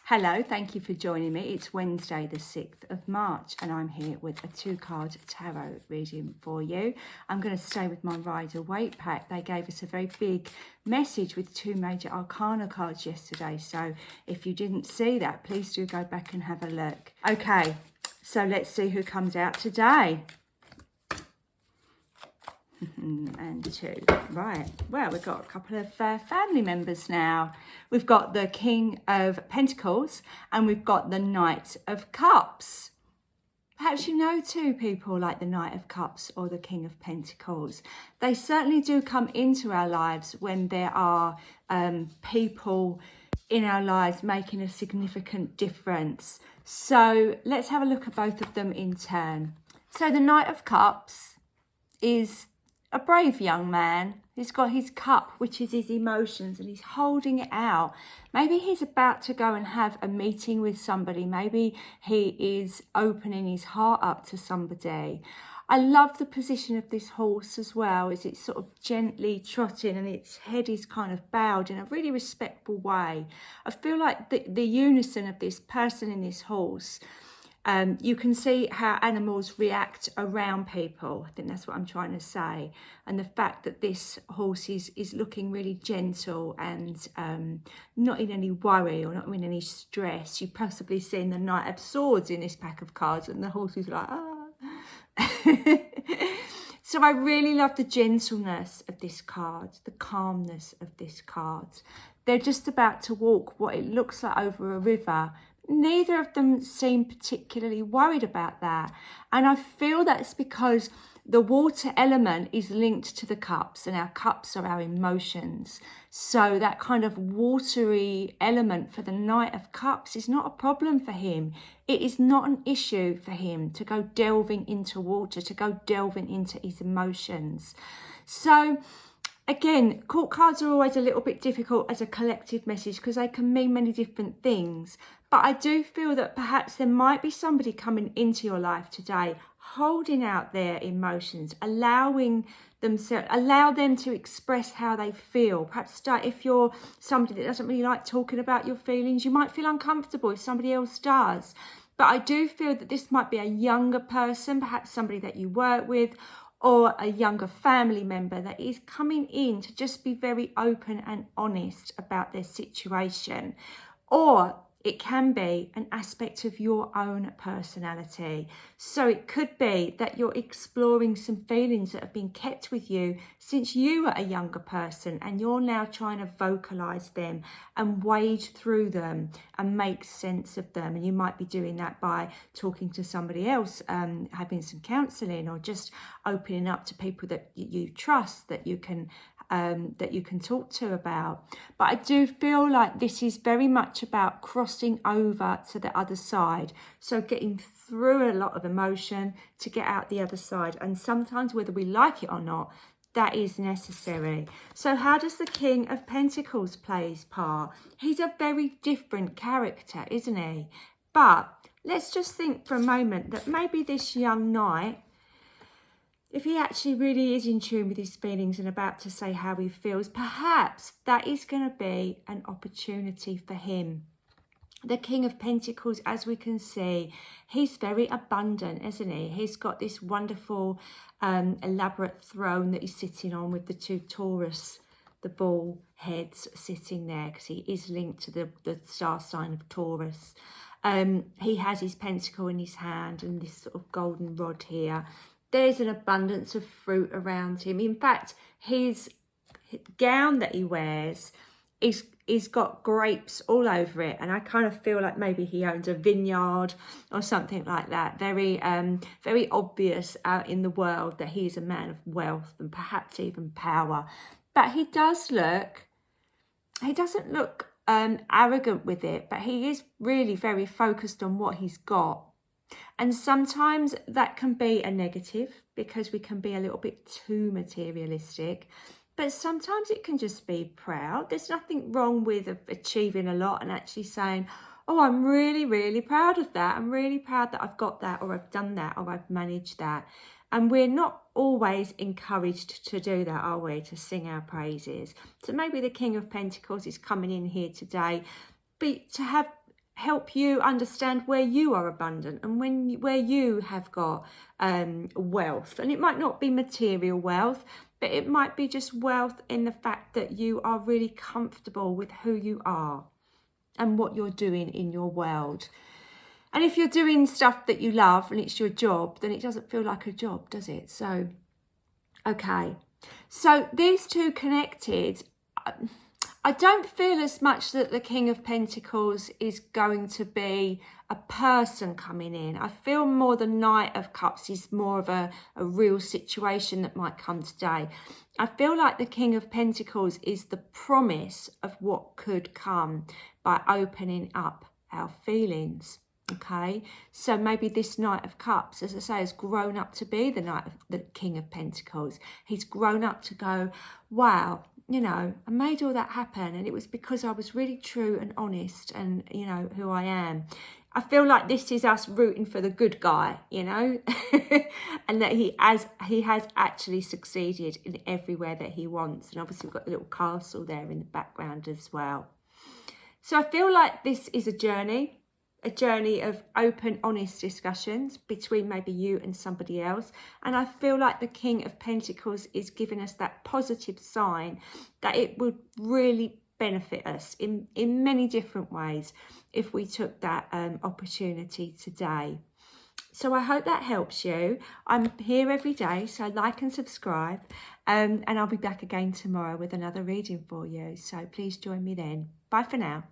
Hello, thank you for joining me. It's Wednesday the 6th of March and I'm here with a 2-card tarot reading for you. I'm going to stay with my Rider-Waite pack. They gave us a very big message with 2 major arcana cards yesterday. So if you didn't see that, please do go back and have a look. Okay, so let's see who comes out today. And 2. Right, well, we've got a couple of family members now. We've got the King of Pentacles and we've got the Knight of Cups. Perhaps you know 2 people like the Knight of Cups or the King of Pentacles. They certainly do come into our lives when there are people in our lives making a significant difference. So let's have a look at both of them in turn. So the Knight of Cups is a brave young man. He's got his cup, which is his emotions, and he's holding it out. Maybe he's about to go and have a meeting with somebody. Maybe he is opening his heart up to somebody. I love the position of this horse as well, as it's sort of gently trotting and its head is kind of bowed in a really respectful way. I feel like the unison of this person and this horse, you can see how animals react around people. I think that's what I'm trying to say. And the fact that this horse is looking really gentle and not in any worry or not in any stress. You've possibly seen the Knight of Swords in this pack of cards and the horse is like, ah. So I really love the gentleness of this card, the calmness of this card. They're just about to walk what it looks like over a river. Neither of them seem particularly worried about that. And I feel that's because the water element is linked to the cups and our cups are our emotions. So that kind of watery element for the Knight of Cups is not a problem for him. It is not an issue for him to go delving into water, to go delving into his emotions. So again, court cards are always a little bit difficult as a collective message because they can mean many different things. But I do feel that perhaps there might be somebody coming into your life today holding out their emotions, allow them to express how they feel. Perhaps if you're somebody that doesn't really like talking about your feelings, you might feel uncomfortable if somebody else does. But I do feel that this might be a younger person, perhaps somebody that you work with, or a younger family member that is coming in to just be very open and honest about their situation. Or it can be an aspect of your own personality. So it could be that you're exploring some feelings that have been kept with you since you were a younger person and you're now trying to vocalize them and wade through them and make sense of them. And you might be doing that by talking to somebody else, having some counseling, or just opening up to people that you trust, that you can talk to about. But I do feel like this is very much about crossing over to the other side. So getting through a lot of emotion to get out the other side. And sometimes, whether we like it or not, that is necessary. So how does the King of Pentacles play his part? He's a very different character, isn't he? But let's just think for a moment that maybe this young knight, if he actually really is in tune with his feelings and about to say how he feels, perhaps that is going to be an opportunity for him. The King of Pentacles, as we can see, he's very abundant, isn't he? He's got this wonderful, elaborate throne that he's sitting on with the 2 Taurus, the bull heads sitting there, because he is linked to the star sign of Taurus. He has his pentacle in his hand and this sort of golden rod here. There's an abundance of fruit around him. In fact, his gown that he wears is got grapes all over it. And I kind of feel like maybe he owns a vineyard or something like that. Very, very obvious out in the world that he's a man of wealth and perhaps even power. But he doesn't look arrogant with it, but he is really very focused on what he's got. And sometimes that can be a negative because we can be a little bit too materialistic. But sometimes it can just be proud. There's nothing wrong with achieving a lot and actually saying, oh, I'm really, really proud of that. I'm really proud that I've got that, or I've done that, or I've managed that. And we're not always encouraged to do that, are we? To sing our praises. So maybe the King of Pentacles is coming in here today, but to have help you understand where you are abundant and where you have got wealth. And it might not be material wealth, but it might be just wealth in the fact that you are really comfortable with who you are and what you're doing in your world. And if you're doing stuff that you love and it's your job, then it doesn't feel like a job, does it? So, okay. So these two connected, I don't feel as much that the King of Pentacles is going to be a person coming in. I feel more the Knight of Cups is more of a real situation that might come today. I feel like the King of Pentacles is the promise of what could come by opening up our feelings. Okay, so maybe this Knight of Cups, as I say, has grown up to be the King of Pentacles. He's grown up to go, wow, you know, I made all that happen, and it was because I was really true and honest and, you know, who I am. I feel like this is us rooting for the good guy, you know, and that he has actually succeeded in everywhere that he wants. And obviously we've got the little castle there in the background as well. So I feel like this is a journey of open, honest discussions between maybe you and somebody else. And I feel like the King of Pentacles is giving us that positive sign that it would really benefit us in many different ways if we took that opportunity today. So I hope that helps you. I'm here every day, so like and subscribe. And I'll be back again tomorrow with another reading for you. So please join me then. Bye for now.